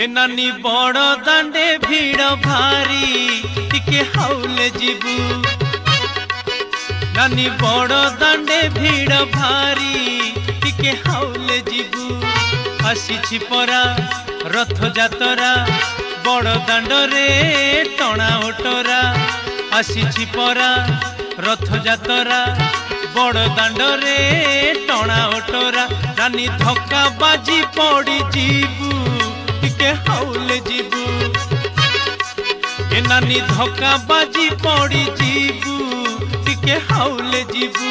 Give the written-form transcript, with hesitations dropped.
ए नानी बड़ दांडे भीड़ भारी टिके हाउले जीबू नानी बड़ दांडे भीड़ भारी टिके हाउले जीबू आसी परा रथ जातरा बड़ दांड रे टणा ओटरा आसी परा रथ जातरा बड़ दांड रे टणा ओटरा नानी धक्का बाजी पड़ी जीबू टिके हाउले जीबू ए नानी धक्का बाजी पड़ी जीबू टिके हाउले जीबू।